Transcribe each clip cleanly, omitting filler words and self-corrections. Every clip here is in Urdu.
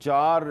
4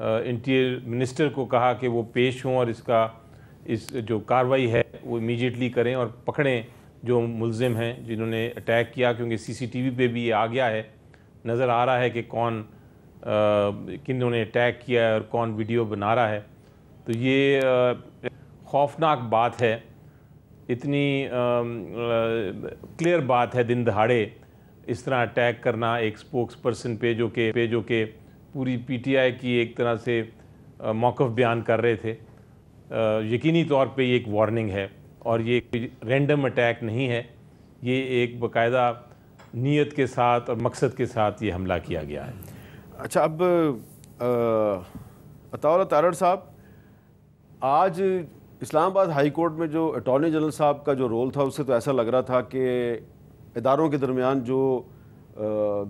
انٹیریئر منسٹر کو کہا کہ وہ پیش ہوں اور اس جو کارروائی ہے وہ امیجیٹلی کریں اور پکڑیں جو ملزم ہیں جنہوں نے اٹیک کیا، کیونکہ سی سی ٹی وی پہ بھی یہ آ گیا ہے، نظر آ رہا ہے کہ کون کنہوں نے اٹیک کیا ہے اور کون ویڈیو بنا رہا ہے۔ تو یہ خوفناک بات ہے، اتنی کلیئر بات ہے دن دہاڑے اس طرح اٹیک کرنا ایک سپوکس پرسن پہ جو کہ پوری پی ٹی آئی کی ایک طرح سے موقف بیان کر رہے تھے۔ یقینی طور پہ یہ ایک وارننگ ہے اور یہ رینڈم اٹیک نہیں ہے، یہ ایک باقاعدہ نیت کے ساتھ اور مقصد کے ساتھ یہ حملہ کیا گیا ہے۔ اچھا، اب عطاء اللہ تارڑ صاحب، آج اسلام آباد ہائی کورٹ میں جو اٹارنی جنرل صاحب کا جو رول تھا، اس سے تو ایسا لگ رہا تھا کہ اداروں کے درمیان جو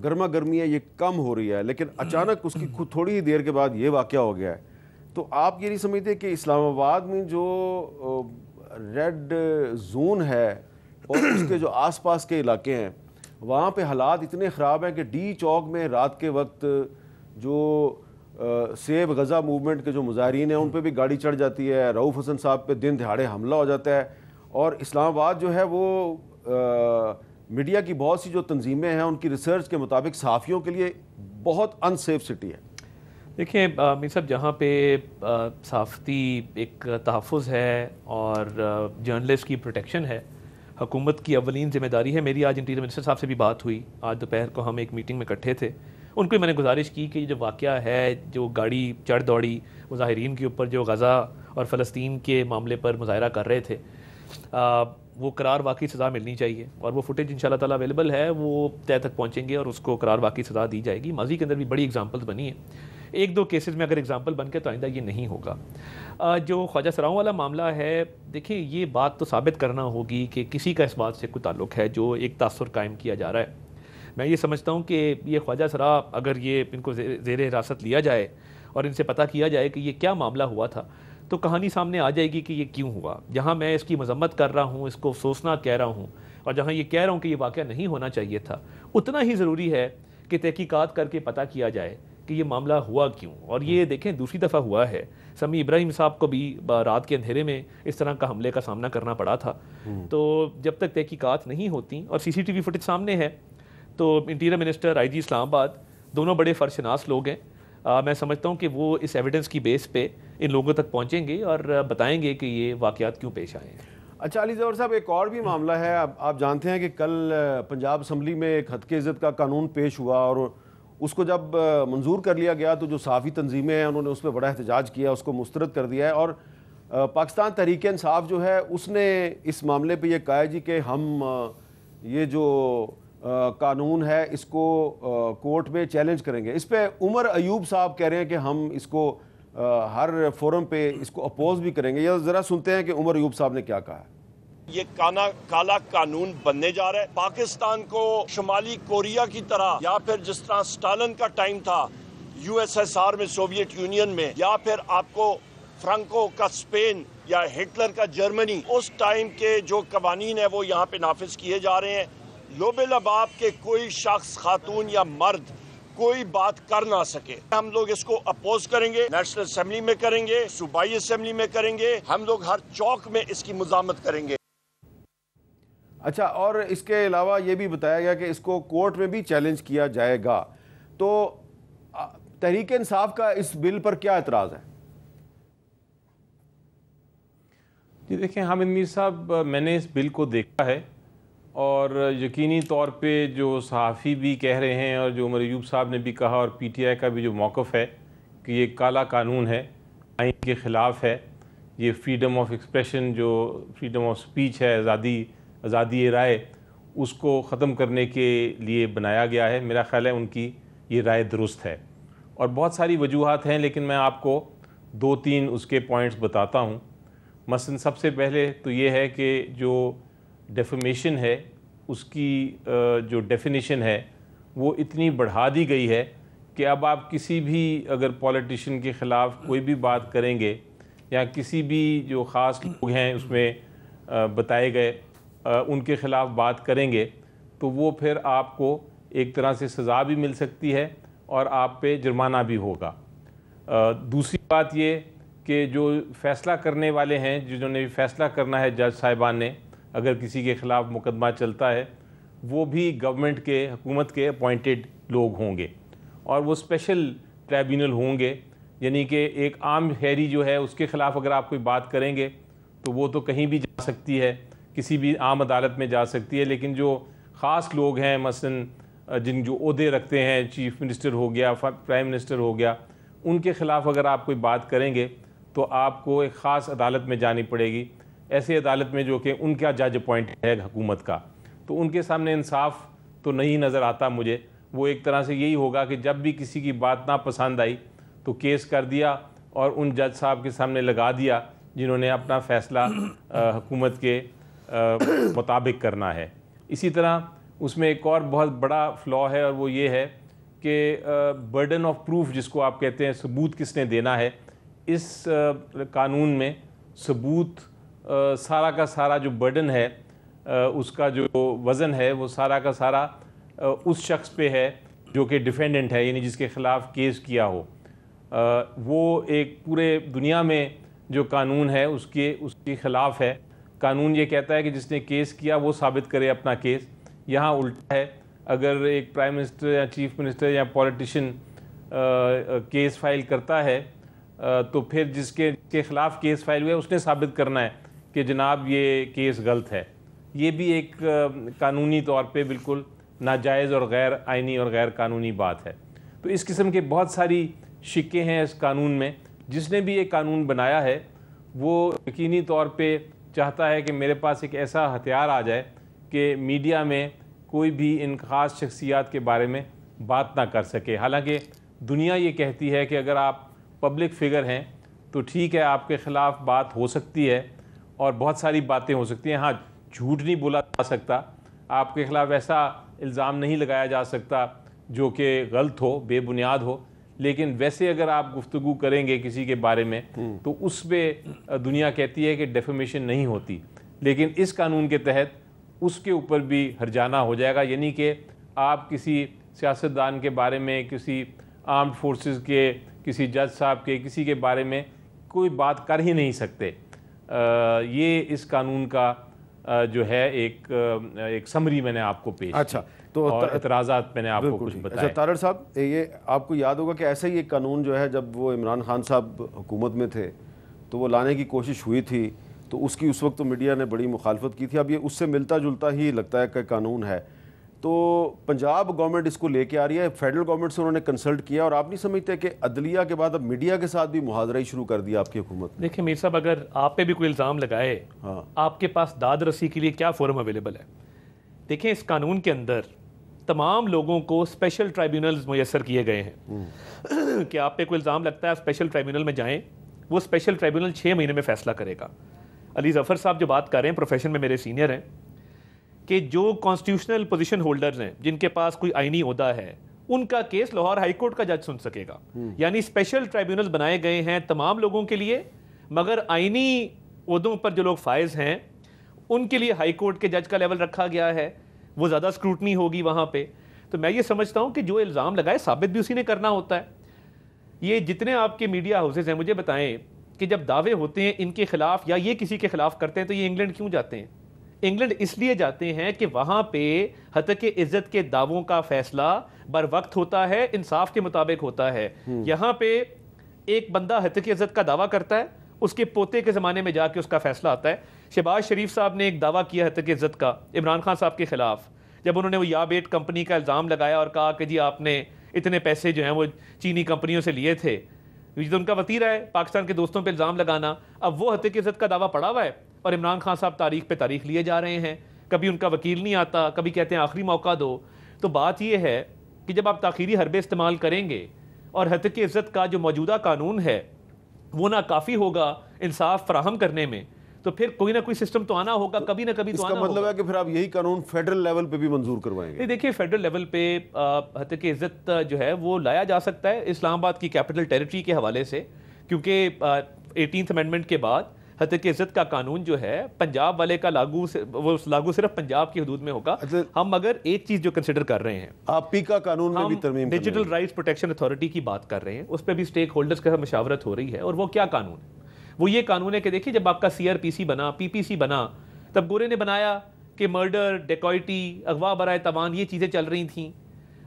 گرما گرمی ہے یہ کم ہو رہی ہے، لیکن اچانک اس کی تھوڑی ہی دیر کے بعد یہ واقعہ ہو گیا ہے۔ تو آپ یہ نہیں سمجھتے کہ اسلام آباد میں جو ریڈ زون ہے اور اس کے جو آس پاس کے علاقے ہیں وہاں پہ حالات اتنے خراب ہیں کہ ڈی چوک میں رات کے وقت جو سیو غزہ موومنٹ کے جو مظاہرین ہیں ان پہ بھی گاڑی چڑھ جاتی ہے، رؤوف حسن صاحب پہ دن دہاڑے حملہ ہو جاتا ہے، اور اسلام آباد جو ہے وہ میڈیا کی بہت سی جو تنظیمیں ہیں ان کی ریسرچ کے مطابق صحافیوں کے لیے بہت ان سیف سٹی ہے۔ دیکھیں میر صاحب، جہاں پہ صحافتی ایک تحفظ ہے اور جرنلسٹ کی پروٹیکشن ہے، حکومت کی اولین ذمہ داری ہے۔ میری آج انٹیریئر منسٹر صاحب سے بھی بات ہوئی، آج دوپہر کو ہم ایک میٹنگ میں اکٹھے تھے، ان کو میں نے گزارش کی کہ یہ جو واقعہ ہے، جو گاڑی چڑھ دوڑی مظاہرین کے اوپر جو غزہ اور فلسطین کے معاملے پر مظاہرہ کر رہے تھے، وہ قرار واقعی سزا ملنی چاہیے، اور وہ فوٹیج انشاءاللہ تعالیٰ اویلیبل ہے، وہ طے تک پہنچیں گے اور اس کو قرار واقعی سزا دی جائے گی۔ ماضی کے اندر بھی بڑی ایگزامپلز بنی ہیں، ایک دو کیسز میں اگر ایگزامپل بن کے تو آئندہ یہ نہیں ہوگا۔ جو خواجہ سراؤں والا معاملہ ہے، دیکھیں یہ بات تو ثابت کرنا ہوگی کہ کسی کا اس بات سے کوئی تعلق ہے جو ایک تاثر قائم کیا جا رہا ہے۔ میں یہ سمجھتا ہوں کہ یہ خواجہ سرا، اگر یہ ان کو زیر حراست لیا جائے اور ان سے پتہ کیا جائے کہ یہ کیا معاملہ ہوا تھا، تو کہانی سامنے آ جائے گی کہ یہ کیوں ہوا۔ جہاں میں اس کی مذمت کر رہا ہوں، اس کو افسوسناک کہہ رہا ہوں، اور جہاں یہ کہہ رہا ہوں کہ یہ واقعہ نہیں ہونا چاہیے تھا، اتنا ہی ضروری ہے کہ تحقیقات کر کے پتہ کیا جائے کہ یہ معاملہ ہوا کیوں۔ اور یہ دیکھیں دوسری دفعہ ہوا ہے، سمیع ابراہیم صاحب کو بھی رات کے اندھیرے میں اس طرح کا حملے کا سامنا کرنا پڑا تھا۔ تو جب تک تحقیقات نہیں ہوتی اور سی سی ٹی وی فوٹیج سامنے ہے، تو انٹیریئر منسٹر، آئی جی اسلام آباد دونوں بڑے فرشناس لوگ ہیں، میں سمجھتا ہوں کہ وہ اس ایویڈنس کی بیس پہ ان لوگوں تک پہنچیں گے اور بتائیں گے کہ یہ واقعات کیوں پیش آئے ہیں۔ اچھا علی زیور صاحب، ایک اور بھی معاملہ ہے۔ آپ جانتے ہیں کہ کل پنجاب اسمبلی میں ایک حد کی عزت کا قانون پیش ہوا، اور اس کو جب منظور کر لیا گیا تو جو صحافی تنظیمیں ہیں انہوں نے اس پہ بڑا احتجاج کیا، اس کو مسترد کر دیا ہے، اور پاکستان تحریک انصاف جو ہے اس نے اس معاملے پہ یہ کہا جی کہ ہم یہ جو قانون ہے اس کو کورٹ میں چیلنج کریں گے۔ اس پہ عمر ایوب صاحب کہہ رہے ہیں کہ ہم اس کو ہر فورم پہ اس کو اپوز بھی کریں گے۔ یہ ذرا سنتے ہیں کہ عمر ایوب صاحب نے کیا کہا ہے۔ یہ کالا قانون بننے جا رہا ہے، پاکستان کو شمالی کوریا کی طرح، یا پھر جس طرح سٹالن کا ٹائم تھا یو ایس ایس آر میں، سوویت یونین میں، یا پھر آپ کو فرانکو کا اسپین یا ہٹلر کا جرمنی، اس ٹائم کے جو قوانین ہیں وہ یہاں پہ نافذ کیے جا رہے ہیں۔ لوبے لباب کے کوئی شخص، خاتون یا مرد کوئی بات کر نہ سکے۔ ہم لوگ اس کو اپوز کریں گے، نیشنل اسمبلی میں کریں گے، صوبائی اسمبلی میں کریں گے، ہم لوگ ہر چوک میں اس کی مزاحمت کریں گے۔ اچھا، اور اس کے علاوہ یہ بھی بتایا گیا کہ اس کو کورٹ میں بھی چیلنج کیا جائے گا۔ تو تحریک انصاف کا اس بل پر کیا اعتراض ہے؟ جی دیکھیں حامد میر صاحب، میں نے اس بل کو دیکھا ہے، اور یقینی طور پہ جو صحافی بھی کہہ رہے ہیں اور جو عمر ایوب صاحب نے بھی کہا، اور پی ٹی آئی کا بھی جو موقف ہے کہ یہ کالا قانون ہے، آئین کے خلاف ہے، یہ فریڈم آف ایکسپریشن، جو فریڈم آف سپیچ ہے، آزادی رائے، اس کو ختم کرنے کے لیے بنایا گیا ہے۔ میرا خیال ہے ان کی یہ رائے درست ہے، اور بہت ساری وجوہات ہیں، لیکن میں آپ کو دو تین اس کے پوائنٹس بتاتا ہوں۔ مثلا سب سے پہلے تو یہ ہے کہ جو ڈیفیمیشن ہے اس کی جو ڈیفینیشن ہے وہ اتنی بڑھا دی گئی ہے کہ اب آپ کسی بھی اگر پولیٹیشین کے خلاف کوئی بھی بات کریں گے، یا کسی بھی جو خاص لوگ ہیں اس میں بتائے گئے ان کے خلاف بات کریں گے، تو وہ پھر آپ کو ایک طرح سے سزا بھی مل سکتی ہے اور آپ پہ جرمانہ بھی ہوگا۔ دوسری بات یہ کہ جو فیصلہ کرنے والے ہیں، جنہوں نے فیصلہ کرنا ہے جج صاحبان نے، اگر کسی کے خلاف مقدمہ چلتا ہے، وہ بھی گورنمنٹ کے، حکومت کے اپوائنٹڈ لوگ ہوں گے، اور وہ اسپیشل ٹریبیونل ہوں گے، یعنی کہ ایک عام شہری جو ہے اس کے خلاف اگر آپ کوئی بات کریں گے تو وہ تو کہیں بھی جا سکتی ہے، کسی بھی عام عدالت میں جا سکتی ہے، لیکن جو خاص لوگ ہیں، مثلا جن جو عہدے رکھتے ہیں، چیف منسٹر ہو گیا، پرائم منسٹر ہو گیا، ان کے خلاف اگر آپ کوئی بات کریں گے تو آپ کو ایک خاص عدالت میں جانی پڑے گی، ایسے عدالت میں جو کہ ان کا جج اپوائنٹ ہے حکومت کا، تو ان کے سامنے انصاف تو نہیں نظر آتا مجھے۔ وہ ایک طرح سے یہی ہوگا کہ جب بھی کسی کی بات نہ پسند آئی تو کیس کر دیا اور ان جج صاحب کے سامنے لگا دیا جنہوں نے اپنا فیصلہ حکومت کے مطابق کرنا ہے۔ اسی طرح اس میں ایک اور بہت بڑا فلا ہے، اور وہ یہ ہے کہ برڈن آف پروف جس کو آپ کہتے ہیں، ثبوت کس نے دینا ہے، اس قانون میں ثبوت سارا کا سارا جو برڈن ہے، اس کا جو وزن ہے، وہ سارا کا سارا اس شخص پہ ہے جو کہ ڈیفینڈنٹ ہے، یعنی جس کے خلاف کیس کیا ہو۔ وہ ایک پورے دنیا میں جو قانون ہے اس کے خلاف ہے۔ قانون یہ کہتا ہے کہ جس نے کیس کیا وہ ثابت کرے اپنا کیس، یہاں الٹا ہے۔ اگر ایک پرائم منسٹر یا چیف منسٹر یا پولیٹیشین کیس فائل کرتا ہے تو پھر جس کے خلاف کیس فائل ہوا ہے اس نے ثابت کرنا ہے کہ جناب یہ کیس غلط ہے۔ یہ بھی ایک قانونی طور پہ بالکل ناجائز اور غیر آئینی اور غیر قانونی بات ہے۔ تو اس قسم کے بہت ساری شکیں ہیں اس قانون میں۔ جس نے بھی یہ قانون بنایا ہے وہ یقینی طور پہ چاہتا ہے کہ میرے پاس ایک ایسا ہتھیار آ جائے کہ میڈیا میں کوئی بھی ان خاص شخصیات کے بارے میں بات نہ کر سکے۔ حالانکہ دنیا یہ کہتی ہے کہ اگر آپ پبلک فگر ہیں تو ٹھیک ہے، آپ کے خلاف بات ہو سکتی ہے اور بہت ساری باتیں ہو سکتی ہیں، ہاں جھوٹ نہیں بولا جا سکتا، آپ کے خلاف ایسا الزام نہیں لگایا جا سکتا جو کہ غلط ہو، بے بنیاد ہو، لیکن ویسے اگر آپ گفتگو کریں گے کسی کے بارے میں تو اس پہ دنیا کہتی ہے کہ ڈیفیمیشن نہیں ہوتی۔ لیکن اس قانون کے تحت اس کے اوپر بھی ہرجانہ ہو جائے گا، یعنی کہ آپ کسی سیاستدان کے بارے میں، کسی آرمڈ فورسز کے، کسی جج صاحب کے، کسی کے بارے میں کوئی بات کر ہی نہیں سکتے۔ یہ اس قانون کا جو ہے ایک سمری میں نے آپ کو پیش اچھا تو اور اعتراضات میں نے آپ کو کچھ بتایا۔ اچھا طارڑ صاحب، یہ آپ کو یاد ہوگا کہ ایسا ہی ایک قانون جو ہے جب وہ عمران خان صاحب حکومت میں تھے تو وہ لانے کی کوشش ہوئی تھی، تو اس کی اس وقت تو میڈیا نے بڑی مخالفت کی تھی۔ اب یہ اس سے ملتا جلتا ہی لگتا ہے کہ قانون ہے، تو پنجاب گورنمنٹ اس کو لے کے آ رہی ہے، فیڈرل گورنمنٹ سے انہوں نے کنسلٹ کیا، اور آپ نہیں سمجھتے کہ عدلیہ کے بعد اب میڈیا کے ساتھ بھی محاذرہ ہی شروع کر دیا آپ کی حکومت نے؟ دیکھیں میر صاحب، اگر آپ پہ بھی کوئی الزام لگائے، آپ کے پاس داد رسی کے لیے کیا فورم اویلیبل ہے؟ دیکھیں اس قانون کے اندر تمام لوگوں کو اسپیشل ٹرائیبیونلز میسر کیے گئے ہیں کہ آپ پہ کوئی الزام لگتا ہے اسپیشل ٹرائیبیونل میں جائیں، وہ اسپیشل ٹرائیبیونل 6 مہینے میں فیصلہ کرے گا۔ علی ظفر صاحب جو بات کر رہے ہیں، پروفیشن میں میرے سینئر ہیں، کہ جو کانسٹیٹیوشنل پوزیشن ہولڈرز ہیں جن کے پاس کوئی آئینی عہدہ ہے، ان کا کیس لاہور ہائی کورٹ کا جج سن سکے گا۔ یعنی اسپیشل ٹرائیبیونلز بنائے گئے ہیں تمام لوگوں کے لیے، مگر آئینی عہدوں پر جو لوگ فائز ہیں ان کے لیے ہائی کورٹ کے جج کا لیول رکھا گیا ہے، وہ زیادہ اسکروٹنی ہوگی وہاں پہ۔ تو میں یہ سمجھتا ہوں کہ جو الزام لگائے ثابت بھی اسی نے کرنا ہوتا ہے۔ یہ جتنے آپ کے میڈیا ہاؤسز ہیں، مجھے بتائیں کہ جب دعوے ہوتے ہیں ان کے خلاف یا یہ کسی کے خلاف کرتے ہیں تو یہ انگلینڈ کیوں جاتے ہیں؟ انگلینڈ اس لیے جاتے ہیں کہ وہاں پہ ہتک عزت کے دعووں کا فیصلہ بر وقت ہوتا ہے، انصاف کے مطابق ہوتا ہے۔ یہاں پہ ایک بندہ ہتک عزت کا دعویٰ کرتا ہے، اس کے پوتے کے زمانے میں جا کے اس کا فیصلہ آتا ہے۔ شہباز شریف صاحب نے ایک دعویٰ کیا ہتک عزت کا عمران خان صاحب کے خلاف، جب انہوں نے وہ یا بیٹ کمپنی کا الزام لگایا اور کہا کہ جی آپ نے اتنے پیسے جو ہیں وہ چینی کمپنیوں سے لیے تھے، یہ تو ان کا وطیرہ ہے پاکستان کے دوستوں پہ الزام لگانا۔ اب وہ ہتک عزت کا دعویٰ پڑا ہوا ہے اور عمران خان صاحب تاریخ پہ تاریخ لیے جا رہے ہیں، کبھی ان کا وکیل نہیں آتا، کبھی کہتے ہیں آخری موقع دو۔ تو بات یہ ہے کہ جب آپ تاخیری حربے استعمال کریں گے اور ہتک عزت کا جو موجودہ قانون ہے وہ ناکافی ہوگا انصاف فراہم کرنے میں، تو پھر کوئی نہ کوئی سسٹم تو آنا ہوگا، کبھی نہ کبھی تو آنا ہوگا۔ اس کا مطلب ہے کہ پھر آپ یہی قانون فیڈرل لیول پہ بھی منظور کروائیں گے؟ دیکھیے فیڈرل لیول پہ ہتک عزت جو ہے وہ لایا جا سکتا ہے اسلام آباد کی کیپٹل ٹیریٹری کے حوالے سے، کیونکہ 18th امینڈمنٹ کے بعد حتیٰ کہ عزت کا قانون جو ہے پنجاب والے کا لاگو صرف پنجاب کی حدود میں ہوگا. ہم اگر ایک چیز جو کنسیڈر کر رہے ہیں, آپ پیکا قانون میں بھی ترمیم ڈیجیٹل رائٹس پروٹیکشن اتھارٹی کی بات کر رہے ہیں, اس پہ بھی اسٹیک ہولڈرز کے ساتھ مشاورت ہو رہی ہے. اور وہ کیا قانون ہے؟ وہ یہ قانون ہے کہ دیکھیے جب آپ کا CRPC بنا, PPC بنا, تب گورے نے بنایا کہ مرڈر, ڈیکوئٹی, اغوا برائے تاوان یہ چیزیں چل رہی تھیں.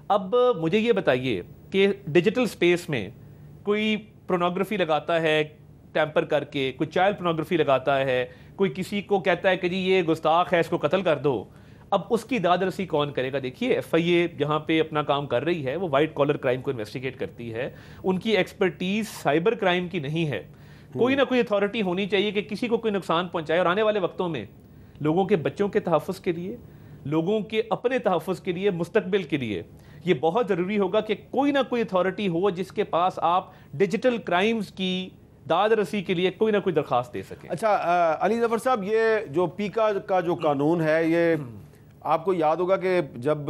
اب مجھے یہ بتائیے کہ ڈیجیٹل سپیس میں کوئی پورنوگرافی لگاتا ہے ٹیمپر کر کے, کوئی چائلڈ پورنوگرافی لگاتا ہے, کوئی کسی کو کہتا ہے کہ جی یہ گستاخ ہے اس کو قتل کر دو, اب اس کی داد رسی کون کرے گا؟ دیکھیے FIA جہاں پہ اپنا کام کر رہی ہے وہ وائٹ کالر کرائم کو انویسٹیگیٹ کرتی ہے, ان کی ایکسپرٹیز سائبر کرائم کی نہیں ہے. کوئی نہ کوئی اتھارٹی ہونی چاہیے کہ کسی کو کوئی نقصان پہنچائے. اور آنے والے وقتوں میں لوگوں کے بچوں کے تحفظ کے لیے, لوگوں کے اپنے تحفظ کے لیے, مستقبل کے لیے یہ بہت ضروری ہوگا کہ کوئی نہ کوئی اتھارٹی ہو جس کے پاس آپ ڈیجیٹل کرائمز کی داد رسی کے لیے کوئی نہ کوئی درخواست دے سکیں. اچھا علی ظفر صاحب, یہ جو پیکا کا جو قانون ہے, یہ آپ کو یاد ہوگا کہ جب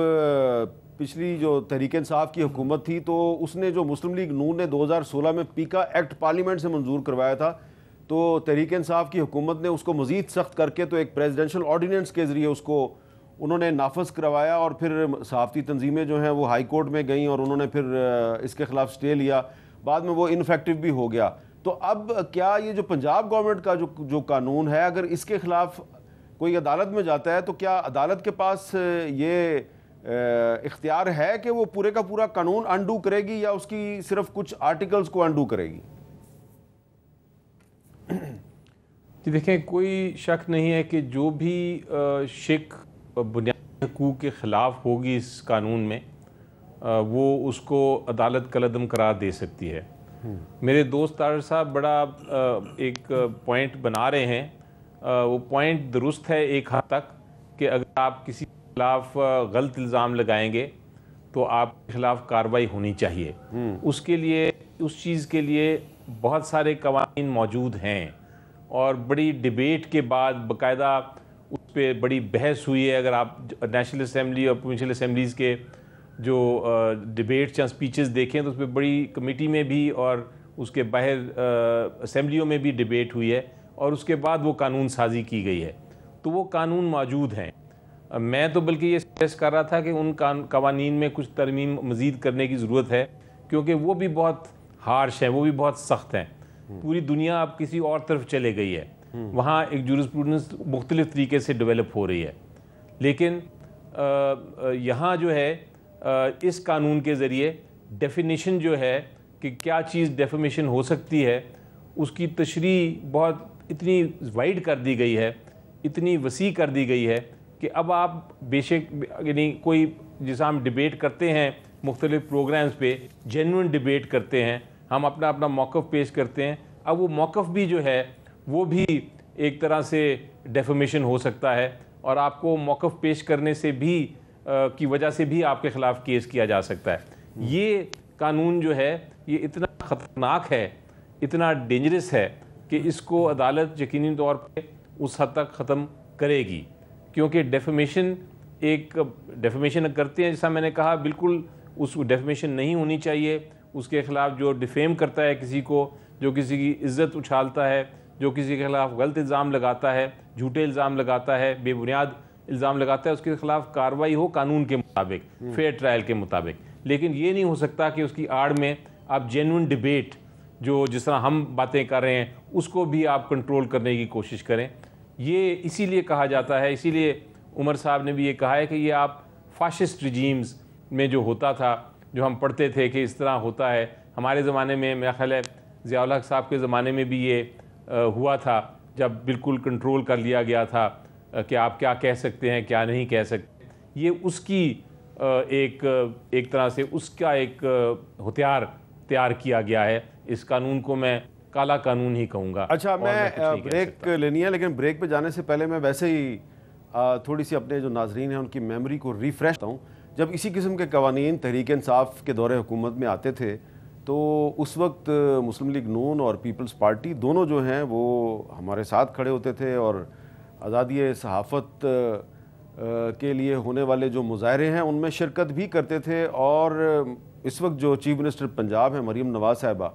پچھلی جو تحریک انصاف کی حکومت تھی تو اس نے جو مسلم لیگ نون نے 2016 میں پیکا ایکٹ پارلیمنٹ سے منظور کروایا تھا, تو تحریک انصاف کی حکومت نے اس کو مزید سخت کر کے تو ایک پریزیڈنشل آرڈیننس کے ذریعے اس کو انہوں نے نافذ کروایا. اور پھر صحافتی تنظیمیں جو ہیں وہ ہائی کورٹ میں گئیں اور انہوں نے پھر اس کے خلاف سٹے لیا, بعد میں وہ انفیکٹو بھی ہو گیا. تو اب کیا یہ جو پنجاب گورنمنٹ کا جو قانون ہے, اگر اس کے خلاف کوئی عدالت میں جاتا ہے تو کیا عدالت کے پاس یہ اختیار ہے کہ وہ پورے کا پورا قانون انڈو کرے گی یا اس کی صرف کچھ آرٹیکلز کو انڈو کرے گی؟ جی دیکھیں, کوئی شک نہیں ہے کہ جو بھی شک بنیادی حقوق کے خلاف ہوگی اس قانون میں وہ اس کو عدالت کالعدم قرار دے سکتی ہے. میرے دوست طاہر صاحب بڑا ایک پوائنٹ بنا رہے ہیں, وہ پوائنٹ درست ہے ایک حد تک کہ اگر آپ کسی کے خلاف غلط الزام لگائیں گے تو آپ کے خلاف کارروائی ہونی چاہیے. اس کے لیے, اس چیز کے لیے بہت سارے قوانین موجود ہیں اور بڑی ڈیبیٹ کے بعد باقاعدہ اس پہ بڑی بحث ہوئی ہے. اگر آپ نیشنل اسمبلی اور پروونشل اسمبلیز کے جو ڈیبیٹس یا سپیچز دیکھیں تو اس پہ بڑی کمیٹی میں بھی اور اس کے باہر اسمبلیوں میں بھی ڈیبیٹ ہوئی ہے اور اس کے بعد وہ قانون سازی کی گئی ہے. تو وہ قانون موجود ہیں. میں تو بلکہ یہ سجیسٹ کر رہا تھا کہ ان قوانین میں کچھ ترمیم مزید کرنے کی ضرورت ہے کیونکہ وہ بھی بہت ہارش ہیں, وہ بھی بہت سخت ہیں. پوری دنیا اب کسی اور طرف چلے گئی ہے, وہاں ایک جورسپروڈنس مختلف طریقے سے ڈیولپ ہو رہی ہے. لیکن یہاں جو ہے اس قانون کے ذریعے ڈیفینیشن جو ہے کہ کیا چیز ڈیفیمیشن ہو سکتی ہے اس کی تشریح بہت اتنی وائڈ کر دی گئی ہے, اتنی وسیع کر دی گئی ہے کہ اب آپ بے شک یعنی کوئی جیسا ہم ڈیبیٹ کرتے ہیں مختلف پروگرامز پہ, جینوئن ڈیبیٹ کرتے ہیں, ہم اپنا موقف پیش کرتے ہیں, اب وہ موقف بھی جو ہے وہ بھی ایک طرح سے ڈیفیمیشن ہو سکتا ہے اور آپ کو موقف پیش کرنے سے بھی کی وجہ سے بھی آپ کے خلاف کیس کیا جا سکتا ہے. یہ قانون جو ہے یہ اتنا خطرناک ہے, اتنا ڈینجرس ہے کہ اس کو عدالت یقینی طور پہ اس حد تک ختم کرے گی کیونکہ ڈیفیمیشن کرتے ہیں جیسا میں نے کہا بالکل اس ڈیفیمیشن نہیں ہونی چاہیے. اس کے خلاف جو ڈیفیم کرتا ہے کسی کو, جو کسی کی عزت اچھالتا ہے, جو کسی کے خلاف غلط الزام لگاتا ہے, جھوٹے الزام لگاتا ہے, بے بنیاد الزام لگاتا ہے, اس کے خلاف کارروائی ہو قانون کے مطابق, فیئر ٹرائل کے مطابق. لیکن یہ نہیں ہو سکتا کہ اس کی آڑ میں آپ جینوئن ڈیبیٹ جو جس طرح ہم باتیں کر رہے ہیں اس کو بھی آپ کنٹرول کرنے کی کوشش کریں. یہ اسی لیے کہا جاتا ہے, اسی لیے عمر صاحب نے بھی یہ کہا ہے کہ یہ آپ فاشسٹ رجیمز میں جو ہوتا تھا, جو ہم پڑھتے تھے کہ اس طرح ہوتا ہے, ہمارے زمانے میں میرا خیال ہے ضیاء الحق صاحب کے زمانے میں بھی یہ ہوا تھا جب بالکل کنٹرول کر لیا گیا تھا کہ آپ کیا کہہ سکتے ہیں کیا نہیں کہہ سکتے. یہ اس کی ایک طرح سے اس کا ایک ہتھیار تیار کیا گیا ہے. اس قانون کو میں کالا قانون ہی کہوں گا. اچھا, میں بریک لینی ہے لیکن بریک پہ جانے سے پہلے میں ویسے ہی تھوڑی سی اپنے جو ناظرین ہیں ان کی میموری کو ریفریش کرتا ہوں. جب اسی قسم کے قوانین تحریک انصاف کے دور حکومت میں آتے تھے تو اس وقت مسلم لیگ نون اور پیپلز پارٹی دونوں جو ہیں وہ ہمارے ساتھ کھڑے ہوتے تھے اور آزادی صحافت کے لیے ہونے والے جو مظاہرے ہیں ان میں شرکت بھی کرتے تھے. اور اس وقت جو چیف منسٹر پنجاب ہیں مریم نواز صاحبہ,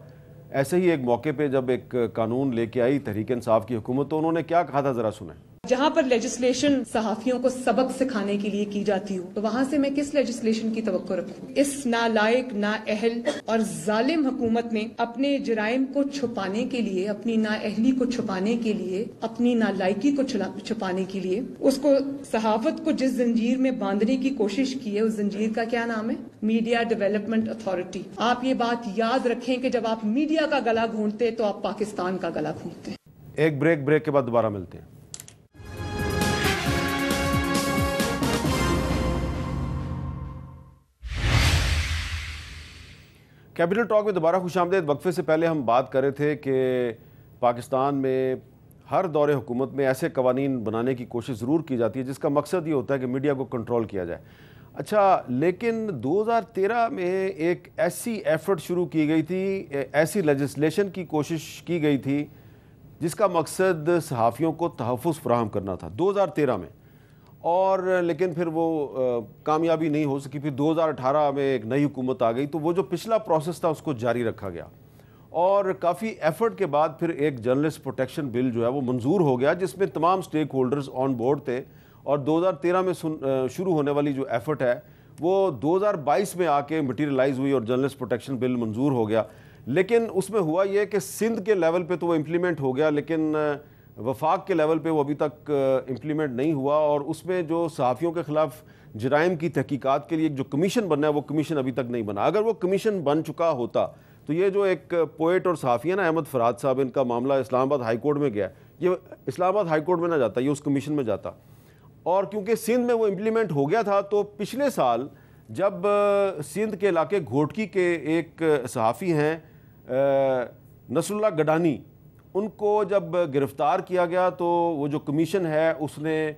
ایسے ہی ایک موقع پہ جب ایک قانون لے کے آئی تحریک انصاف کی حکومت تو انہوں نے کیا کہا تھا ذرا سنیں. جہاں پر لیجسلیشن صحافیوں کو سبق سکھانے کے لیے کی جاتی ہو تو وہاں سے میں کس لیجسلیشن کی توقع رکھوں؟ اس نالائق، نااہل اور ظالم حکومت نے اپنے جرائم کو چھپانے کے لیے، اپنی نااہلی کو چھپانے کے لیے، اپنی نالائقی کو چھپانے کے لیے اس کو صحافت کو جس زنجیر میں باندھنے کی کوشش کی ہے، اس زنجیر کا کیا نام ہے؟ Media development authority. آپ یہ بات یاد رکھیں کہ جب آپ میڈیا کا گلا گھونٹتے تو آپ پاکستان کا گلا گھونٹتے ہیں. ایک بریک کے بعد دوبارہ ملتے ہیں. کیپٹل ٹاک میں دوبارہ خوش آمدید. وقفے سے پہلے ہم بات کر رہے تھے کہ پاکستان میں ہر دور حکومت میں ایسے قوانین بنانے کی کوشش ضرور کی جاتی ہے جس کا مقصد یہ ہوتا ہے کہ میڈیا کو کنٹرول کیا جائے. اچھا، لیکن 2013 میں ایک ایسی ایفرٹ شروع کی گئی تھی، ایسی لیجسلیشن کی کوشش کی گئی تھی جس کا مقصد صحافیوں کو تحفظ فراہم کرنا تھا 2013 میں، اور لیکن پھر وہ کامیابی نہیں ہو سکی. پھر 2018 میں ایک نئی حکومت آ گئی تو وہ جو پچھلا پروسیس تھا اس کو جاری رکھا گیا، اور کافی ایفرٹ کے بعد پھر ایک جرنلسٹ پروٹیکشن بل جو ہے وہ منظور ہو گیا جس میں تمام سٹیک ہولڈرز آن بورڈ تھے. اور 2013 میں شروع ہونے والی جو ایفرٹ ہے وہ 2022 میں آ کے مٹیریلائز ہوئی اور جرنلسٹ پروٹیکشن بل منظور ہو گیا. لیکن اس میں ہوا یہ کہ سندھ کے لیول پہ تو وہ امپلیمنٹ ہو گیا، لیکن وفاق کے لیول پہ وہ ابھی تک امپلیمنٹ نہیں ہوا. اور اس میں جو صحافیوں کے خلاف جرائم کی تحقیقات کے لیے جو کمیشن بننا ہے وہ کمیشن ابھی تک نہیں بنا. اگر وہ کمیشن بن چکا ہوتا تو یہ جو ایک پوئٹ اور صحافی ہے نا احمد فراد صاحب، ان کا معاملہ اسلام آباد ہائی کورٹ میں گیا، یہ اسلام آباد ہائی کورٹ میں نہ جاتا، یہ اس کمیشن میں جاتا. اور کیونکہ سندھ میں وہ امپلیمنٹ ہو گیا تھا تو پچھلے سال جب سندھ کے علاقے گھوٹکی کے ایک صحافی ہیں نصر اللہ گڈانی، ان کو جب گرفتار کیا گیا تو وہ جو کمیشن ہے اس نے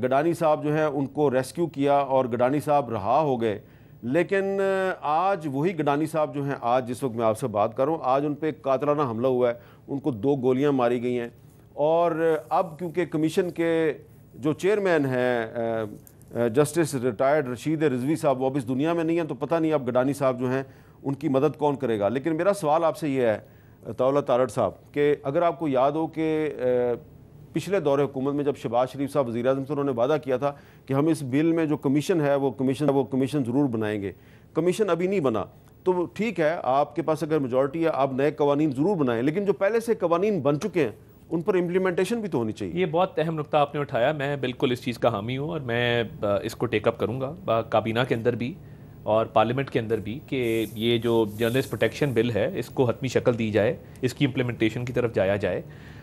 گڈانی صاحب جو ہیں ان کو ریسکیو کیا اور گڈانی صاحب رہا ہو گئے. لیکن آج وہی گڈانی صاحب جو ہیں، آج جس وقت میں آپ سے بات کر رہا ہوں، آج ان پہ قاتلانہ حملہ ہوا ہے، ان کو 2 گولیاں ماری گئی ہیں. اور اب کیونکہ کمیشن کے جو چیئرمین ہیں جسٹس ریٹائرڈ رشید رضوی صاحب وہ اب اس دنیا میں نہیں ہیں، تو پتہ نہیں اب گڈانی صاحب جو ہیں ان کی مدد کون کرے گا. لیکن میرا سوال آپ سے یہ ہے طاولہ تارڑ صاحب کہ اگر آپ کو یاد ہو کہ پچھلے دور حکومت میں جب شہباز شریف صاحب وزیر اعظم سے انہوں نے وعدہ کیا تھا کہ ہم اس بل میں جو کمیشن ہے وہ کمیشن ضرور بنائیں گے. کمیشن ابھی نہیں بنا تو ٹھیک ہے، آپ کے پاس اگر میجورٹی ہے آپ نئے قوانین ضرور بنائیں، لیکن جو پہلے سے قوانین بن چکے ہیں ان پر امپلیمنٹیشن بھی تو ہونی چاہیے. یہ بہت اہم نقطہ آپ نے اٹھایا، میں بالکل اس چیز کا حامی ہوں اور میں اس کو ٹیک اپ کروں گا کابینہ کے اندر بھی اور پارلیمنٹ کے اندر بھی کہ یہ جو جرنلسٹ پروٹیکشن بل ہے اس کو حتمی شکل دی جائے، اس کی امپلیمنٹیشن کی طرف جایا جائے.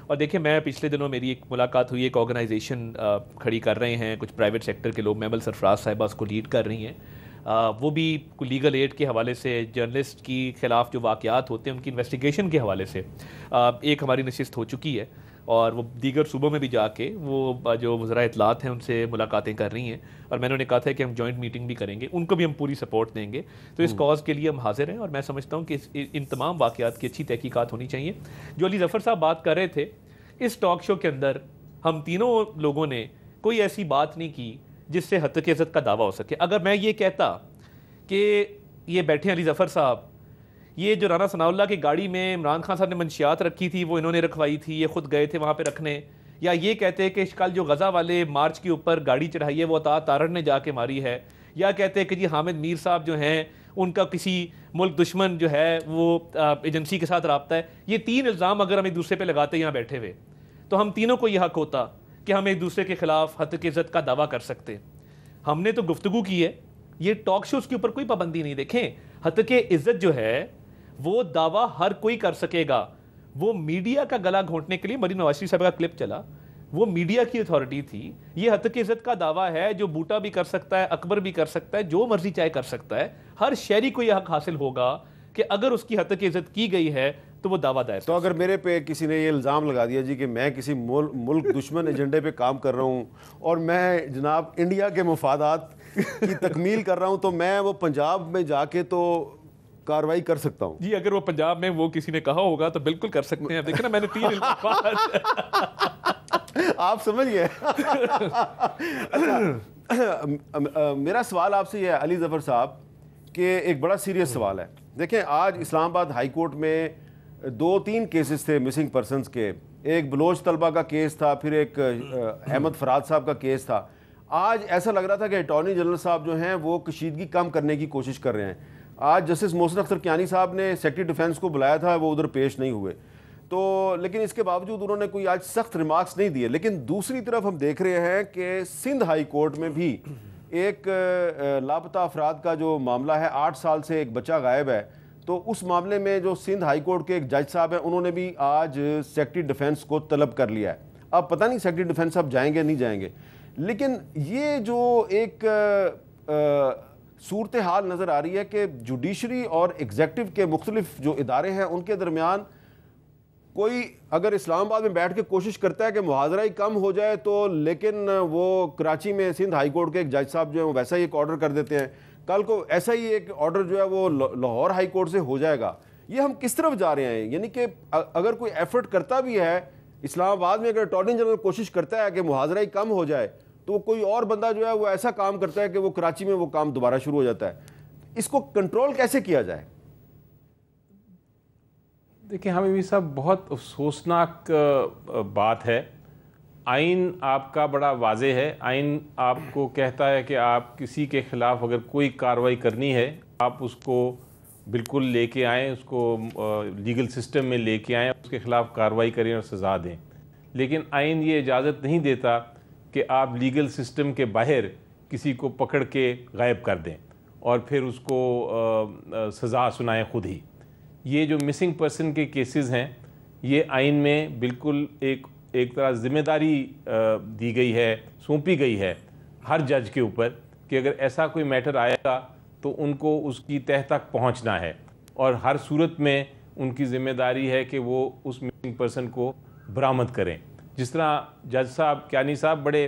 اور دیکھیں، میں پچھلے دنوں میری ایک ملاقات ہوئی، ایک آرگنائزیشن کھڑی کر رہے ہیں کچھ پرائیویٹ سیکٹر کے لوگ، میمل سرفراز صاحبہ اس کو لیڈ کر رہی ہیں. وہ بھی لیگل ایڈ کے حوالے سے جرنلسٹ کی خلاف جو واقعات ہوتے ہیں ان کی انویسٹیگیشن کے حوالے سے ایک ہماری نشست ہو چکی ہے، اور وہ دیگر صوبوں میں بھی جا کے وہ جو وزراء اطلاعات ہیں ان سے ملاقاتیں کر رہی ہیں، اور میں نے انہیں کہا تھا کہ ہم جوائنٹ میٹنگ بھی کریں گے، ان کو بھی ہم پوری سپورٹ دیں گے. تو اس کاز کے لیے ہم حاضر ہیں، اور میں سمجھتا ہوں کہ ان تمام واقعات کی اچھی تحقیقات ہونی چاہیے. جو علی ظفر صاحب بات کر رہے تھے، اس ٹاک شو کے اندر ہم تینوں لوگوں نے کوئی ایسی بات نہیں کی جس سے حق عزت کا دعویٰ ہو سکے. اگر میں یہ کہتا کہ یہ بیٹھے علی ظفر صاحب، یہ جو رانا ثناء اللہ کی گاڑی میں عمران خان صاحب نے منشیات رکھی تھی وہ انہوں نے رکھوائی تھی، یہ خود گئے تھے وہاں پہ رکھنے، یا یہ کہتے کہ کل جو غزہ والے مارچ کے اوپر گاڑی چڑھائی ہے وہ اطاعت تارڑ نے جا کے ماری ہے، یا کہتے کہ جی حامد میر صاحب جو ہیں ان کا کسی ملک دشمن جو ہے وہ ایجنسی کے ساتھ رابطہ ہے. یہ 3 الزام اگر ہم ایک دوسرے پہ لگاتے یہاں بیٹھے ہوئے تو ہم تینوں کو یہ حق ہوتا کہ ہم ایک دوسرے کے خلاف حق عزت کا دعویٰ کر سکتے. ہم نے تو گفتگو کی ہے، یہ ٹاک شوز کے اوپر کوئی پابندی نہیں. دیکھیں، حق عزت جو ہے وہ دعویٰ ہر کوئی کر سکے گا. وہ میڈیا کا گلا گھونٹنے کے لیے مریم نواز شریف صاحب کا کلپ چلا، وہ میڈیا کی اتھارٹی تھی. یہ حق عزت کا دعویٰ ہے جو بوٹا بھی کر سکتا ہے، اکبر بھی کر سکتا ہے، جو مرضی چاہے کر سکتا ہے. ہر شہری کو یہ حق حاصل ہوگا کہ اگر اس کی حق عزت کی گئی ہے تو وہ دعویٰ دائر. تو اگر میرے پہ کسی نے یہ الزام لگا دیا جی کہ میں کسی ملک دشمن ایجنڈے پہ کام کر رہا ہوں اور میں جناب انڈیا کے مفادات کی تکمیل کر رہا ہوں، تو میں وہ پنجاب میں جا کے تو کاروائی کر سکتا ہوں. جی اگر وہ پنجاب میں وہ کسی نے کہا ہوگا تو بالکل کر سکتے ہیں. دیکھیں نا، میں نے 3 آپ سمجھ گئے. میرا سوال آپ سے یہ ہے علی ظفر صاحب کہ ایک بڑا سیریس سوال ہے. دیکھیں، آج اسلام آباد ہائی کورٹ میں 2-3 کیسز تھے مسنگ پرسنز کے. ایک بلوچ طلبہ کا کیس تھا, پھر ایک احمد فراد صاحب کا کیس تھا. آج ایسا لگ رہا تھا کہ اٹارنی جنرل صاحب جو ہیں وہ کشیدگی کم کرنے کی کوشش کر رہے ہیں. آج جسٹس محسن اختر کیانی صاحب نے سیکرٹری ڈیفینس کو بلایا تھا, وہ ادھر پیش نہیں ہوئے, تو لیکن اس کے باوجود انہوں نے کوئی آج سخت ریمارکس نہیں دیے. لیکن دوسری طرف ہم دیکھ رہے ہیں کہ سندھ ہائی کورٹ میں بھی ایک لاپتہ افراد کا جو معاملہ ہے, 8 سال سے ایک بچہ غائب ہے, تو اس معاملے میں جو سندھ ہائی کورٹ کے ایک جج صاحب ہیں انہوں نے بھی آج سیکرٹری ڈیفینس کو طلب کر لیا ہے. اب پتہ نہیں سیکرٹری ڈیفینس اب جائیں گے نہیں جائیں گے, لیکن یہ جو ایک صورتحال نظر آ رہی ہے کہ جوڈیشری اور ایگزیکٹو کے مختلف جو ادارے ہیں ان کے درمیان کوئی اگر اسلام آباد میں بیٹھ کے کوشش کرتا ہے کہ محاذرہ ہی کم ہو جائے تو, لیکن وہ کراچی میں سندھ ہائی کورٹ کے ایک جج صاحب جو ہیں وہ ویسا ہی ایک آرڈر کر دیتے ہیں, کل کو ایسا ہی ایک آرڈر جو ہے وہ لاہور ہائی کورٹ سے ہو جائے گا. یہ ہم کس طرف جا رہے ہیں؟ یعنی کہ اگر کوئی ایفرٹ کرتا بھی ہے اسلام آباد میں, اگر اٹارنی جنرل کوشش کرتا ہے کہ محاذرہ ہی کم ہو جائے, تو کوئی اور بندہ جو ہے وہ ایسا کام کرتا ہے کہ وہ کراچی میں وہ کام دوبارہ شروع ہو جاتا ہے. اس کو کنٹرول کیسے کیا جائے؟ دیکھیں حمیدی صاحب, بہت افسوسناک بات ہے. آئین آپ کا بڑا واضح ہے. آئین آپ کو کہتا ہے کہ آپ کسی کے خلاف اگر کوئی کارروائی کرنی ہے آپ اس کو بالکل لے کے آئیں, اس کو لیگل سسٹم میں لے کے آئیں, اس کے خلاف کارروائی کریں اور سزا دیں. لیکن آئین یہ اجازت نہیں دیتا کہ آپ لیگل سسٹم کے باہر کسی کو پکڑ کے غائب کر دیں اور پھر اس کو سزا سنائیں خود ہی. یہ جو مسنگ پرسن کے کیسز ہیں یہ آئین میں بالکل ایک طرح ذمہ داری دی گئی ہے, سونپی گئی ہے ہر جج کے اوپر کہ اگر ایسا کوئی میٹر آئے گا تو ان کو اس کی تہ تک پہنچنا ہے, اور ہر صورت میں ان کی ذمہ داری ہے کہ وہ اس مسنگ پرسن کو برآمد کریں. جس طرح جج صاحب کیانی صاحب بڑے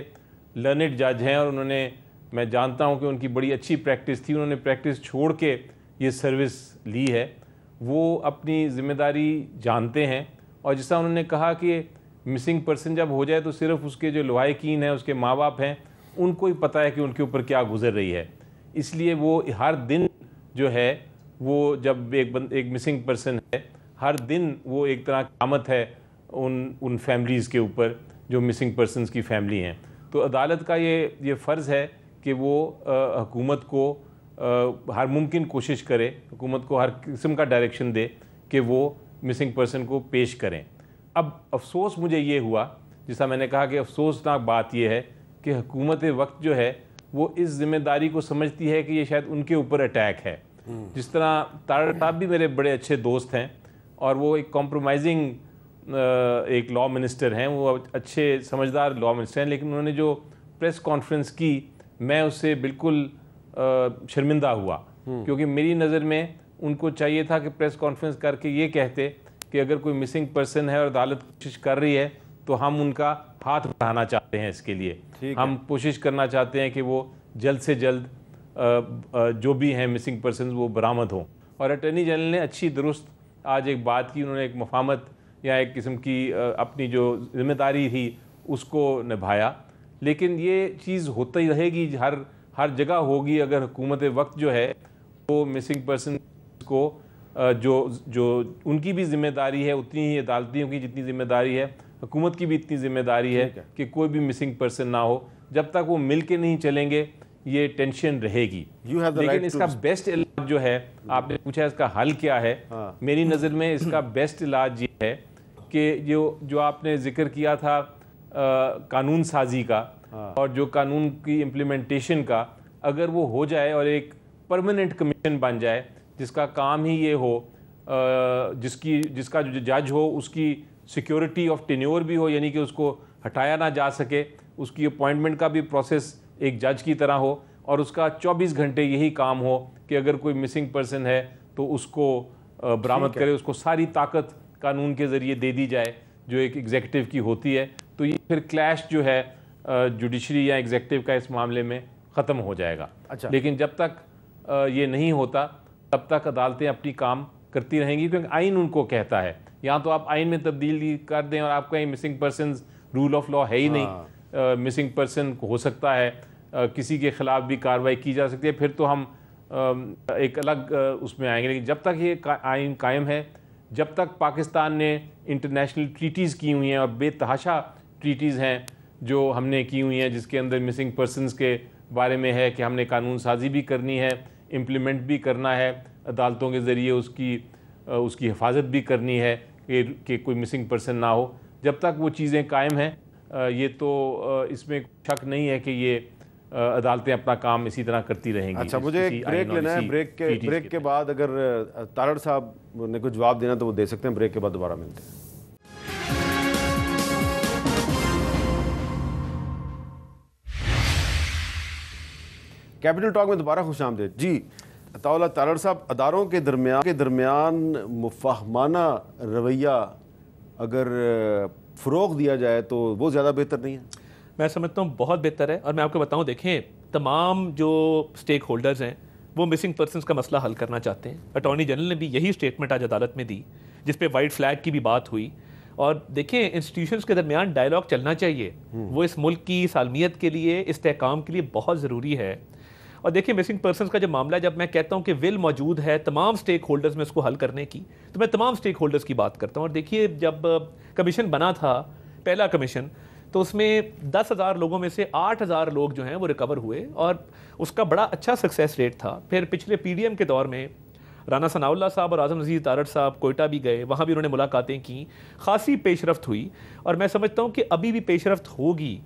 لرنڈ جج ہیں اور انہوں نے, میں جانتا ہوں کہ ان کی بڑی اچھی پریکٹس تھی, انہوں نے پریکٹس چھوڑ کے یہ سروس لی ہے, وہ اپنی ذمہ داری جانتے ہیں. اور جس طرح انہوں نے کہا کہ مسنگ پرسن جب ہو جائے تو صرف اس کے جو لواحقین ہیں, اس کے ماں باپ ہیں, ان کو ہی پتہ ہے کہ ان کے اوپر کیا گزر رہی ہے. اس لیے وہ ہر دن جو ہے وہ جب ایک مسنگ پرسن ہے, ہر دن وہ ایک طرح قیامت ہے ان فیملیز کے اوپر جو مسنگ پرسنز کی فیملی ہیں. تو عدالت کا یہ فرض ہے کہ وہ حکومت کو ہر ممکن کوشش کرے, حکومت کو ہر قسم کا ڈائریکشن دے کہ وہ مسنگ پرسن کو پیش کریں. اب افسوس مجھے یہ ہوا, جیسا میں نے کہا کہ افسوسناک بات یہ ہے کہ حکومت وقت جو ہے وہ اس ذمہ داری کو سمجھتی ہے کہ یہ شاید ان کے اوپر اٹیک ہے. جس طرح طارق صاحب بھی میرے بڑے اچھے دوست ہیں اور وہ ایک کمپرومائزنگ ایک لا منسٹر ہیں, وہ اچھے سمجھدار لا منسٹر ہیں, لیکن انہوں نے جو پریس کانفرنس کی میں اس سے بالکل شرمندہ ہوا, کیونکہ میری نظر میں ان کو چاہیے تھا کہ پریس کانفرنس کر کے یہ کہتے کہ اگر کوئی مسنگ پرسن ہے اور عدالت کوشش کر رہی ہے تو ہم ان کا ہاتھ بڑھانا چاہتے ہیں, اس کے لیے ہم کوشش کرنا چاہتے ہیں کہ وہ جلد سے جلد جو بھی ہیں مسنگ پرسنز وہ برآمد ہوں. اور اٹارنی جنرل نے اچھی درست آج ایک بات کی, انہوں نے ایک مفاہمت یا ایک قسم کی اپنی جو ذمہ داری تھی اس کو نبھایا. لیکن یہ چیز ہوتا ہی رہے گی, ہر جگہ ہوگی اگر حکومت وقت جو ہے وہ مسنگ پرسن کو جو ان کی بھی ذمہ داری ہے اتنی ہی عدالتیوں کی جتنی ذمہ داری ہے, حکومت کی بھی اتنی ذمہ داری ہے کہ کوئی بھی مسنگ پرسن نہ ہو. جب تک وہ مل کے نہیں چلیں گے یہ ٹینشن رہے گی. لیکن اس کا بیسٹ علاج جو ہے, آپ نے پوچھا اس کا حل کیا ہے, میری نظر میں اس کا بیسٹ علاج یہ ہے کہ جو آپ نے ذکر کیا تھا قانون سازی کا اور جو قانون کی امپلیمنٹیشن کا, اگر وہ ہو جائے اور ایک پرماننٹ کمیشن بن جائے جس کا کام ہی یہ ہو, جس کا جو جج ہو اس کی سیکیورٹی آف ٹینیور بھی ہو, یعنی کہ اس کو ہٹایا نہ جا سکے, اس کی اپوائنٹمنٹ کا بھی پروسیس ایک جج کی طرح ہو, اور اس کا 24 گھنٹے یہی کام ہو کہ اگر کوئی مسنگ پرسن ہے تو اس کو برآمد کرے, اس کو ساری طاقت قانون کے ذریعے دے دی جائے جو ایک ایگزیکٹو کی ہوتی ہے. تو یہ پھر کلیش جو ہے جوڈیشری یا ایگزیکٹو کا اس معاملے میں ختم ہو جائے گا. لیکن جب تک یہ نہیں ہوتا تب تک عدالتیں اپنی کام کرتی رہیں گی, کیونکہ آئین ان کو کہتا ہے. یہاں تو آپ آئین میں تبدیلی کر دیں اور آپ کہیں missing persons rule of law ہے ہی نہیں, مسنگ پرسن ہو سکتا ہے, کسی کے خلاف بھی کارروائی کی جا سکتی ہے, پھر تو ہم ایک الگ اس میں آئیں گے. لیکن جب تک یہ آئین قائم ہے جب تک پاکستان نے انٹرنیشنل ٹریٹیز کی ہوئی ہیں اور بے تحاشا ٹریٹیز ہیں جو ہم نے کی ہوئی ہیں جس کے اندر مسنگ پرسنز کے بارے میں ہے کہ ہم نے قانون سازی بھی کرنی ہے, امپلیمنٹ بھی کرنا ہے, عدالتوں کے ذریعے اس کی حفاظت بھی کرنی ہے کہ کوئی مسنگ پرسن نہ ہو, جب تک وہ چیزیں قائم ہیں یہ تو اس میں شک نہیں ہے کہ یہ عدالتیں اپنا کام اسی طرح کرتی رہیں گی. اچھا, مجھے ایک بریک لینا ہے, بریک کے بعد اگر تارڑ صاحب نے کوئی جواب دینا تو وہ دے سکتے ہیں, بریک کے بعد دوبارہ ملتے ہیں. کیپٹل ٹاک میں دوبارہ خوش آمدید. جی عطاءاللہ تارڑ صاحب, اداروں کے درمیان مفاہمانہ رویہ اگر فروغ دیا جائے تو وہ زیادہ بہتر نہیں ہے؟ میں سمجھتا ہوں بہت بہتر ہے. اور میں آپ کو بتاؤں, دیکھیں تمام جو سٹیک ہولڈرز ہیں وہ مسنگ پرسنز کا مسئلہ حل کرنا چاہتے ہیں. اٹارنی جنرل نے بھی یہی اسٹیٹمنٹ آج عدالت میں دی جس پہ وائٹ فلیگ کی بھی بات ہوئی. اور دیکھیں انسٹیٹیوشنز کے درمیان ڈائلاگ چلنا چاہیے, وہ اس ملک کی سالمیت کے لیے, استحکام کے لیے بہت ضروری ہے. اور دیکھیں مسنگ پرسنز کا جب معاملہ, جب میں کہتا ہوں کہ ول موجود ہے تمام سٹیک ہولڈرز میں اس کو حل کرنے کی, تو میں تمام سٹیک ہولڈرز کی بات کرتا ہوں. اور دیکھیے جب کمیشن بنا تھا, پہلا کمیشن, تو اس میں 10,000 لوگوں میں سے 8,000 لوگ جو ہیں وہ ریکور ہوئے اور اس کا بڑا اچھا سکسیس ریٹ تھا. پھر پچھلے پی ڈی ایم کے دور میں رانا ثناء اللہ صاحب اور اعظم عزیز تارڑ صاحب کوئٹہ بھی گئے, وہاں بھی انہوں نے ملاقاتیں کی, خاصی پیش رفت ہوئی. اور میں سمجھتا ہوں کہ ابھی بھی پیش رفت ہوگی,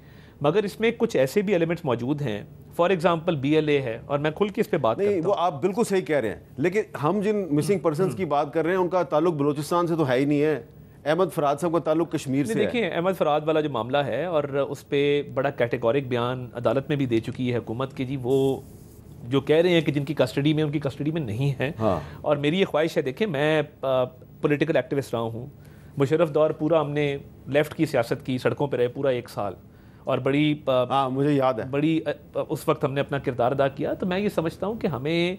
مگر اس میں کچھ ایسے بھی ایلیمنٹس موجود ہیں. For example B L A ہے, اور میں کھل کے اس پہ بات کرتا ہوں. وہ آپ بالکل صحیح کہہ رہے ہیں, لیکن ہم جن مسنگ پرسنز کی بات کر رہے ہیں ان کا تعلق بلوچستان سے تو ہے ہی نہیں ہے. احمد فراد صاحب کا تعلق کشمیر سے ہے. دیکھیں احمد فراد والا جو معاملہ ہے, اور اس پہ بڑا کیٹیگورک بیان عدالت میں بھی دے چکی ہے حکومت کی, جی وہ جو کہہ رہے ہیں کہ جن کی کسٹڈی میں ان کی کسٹڈی میں نہیں ہے. اور میری یہ خواہش ہے, دیکھیں میں پولیٹیکل ایکٹیوسٹ رہا ہوں, مشرف دور پورا ہم نے لیفٹ کی سیاست کی, سڑکوں پہ رہے پورا 1 سال, اور بڑی مجھے یاد ہے بڑی اس وقت ہم نے اپنا کردار ادا کیا. تو میں یہ سمجھتا ہوں کہ ہمیں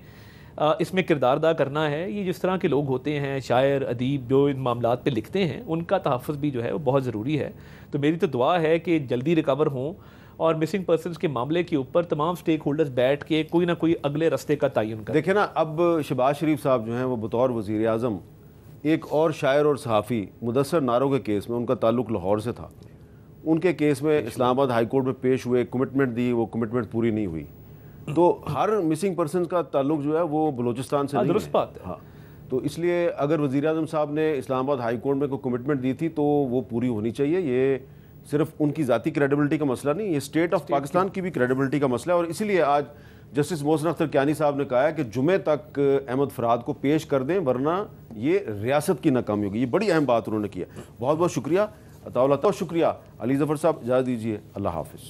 اس میں کردار ادا کرنا ہے. یہ جس طرح کے لوگ ہوتے ہیں, شاعر, ادیب, جو ان معاملات پہ لکھتے ہیں, ان کا تحفظ بھی جو ہے وہ بہت ضروری ہے. تو میری تو دعا ہے کہ جلدی ریکور ہوں اور مسنگ پرسنز کے معاملے کے اوپر تمام سٹیک ہولڈرز بیٹھ کے کوئی نہ کوئی اگلے رستے کا تعین کریں. دیکھیں نا, اب شہباز شریف صاحب جو ہیں وہ بطور وزیر اعظم ایک اور شاعر اور صحافی مدثر نارو کے کیس میں, ان کا تعلق لاہور سے تھا, ان کے کیس میں اسلام آباد ہائی کورٹ میں پیش ہوئے, کمٹمنٹ دی, وہ کمٹمنٹ پوری نہیں ہوئی. تو ہر مسنگ پرسنز کا تعلق جو ہے وہ بلوچستان سے نہیں ہے. درست بات ہے. ہاں, تو اس لیے اگر وزیر اعظم صاحب نے اسلام آباد ہائی کورٹ میں کوئی کمٹمنٹ دی تھی تو وہ پوری ہونی چاہیے. یہ صرف ان کی ذاتی کریڈیبلٹی کا مسئلہ نہیں, یہ اسٹیٹ آف پاکستان کی بھی کریڈیبلٹی کا مسئلہ ہے. اور اسی لیے آج جسٹس محسن اختر کیانی صاحب نے کہا ہے کہ جمعے تک احمد فراد کو پیش کر دیں, ورنہ یہ ریاست کی ناکامی ہوگی. یہ بڑی اہم بات انہوں نے کی ہے. بہت بہت شکریہ عطاءاللہ, تو شکریہ علی ظفر صاحب, اجازت دیجیے, اللہ حافظ.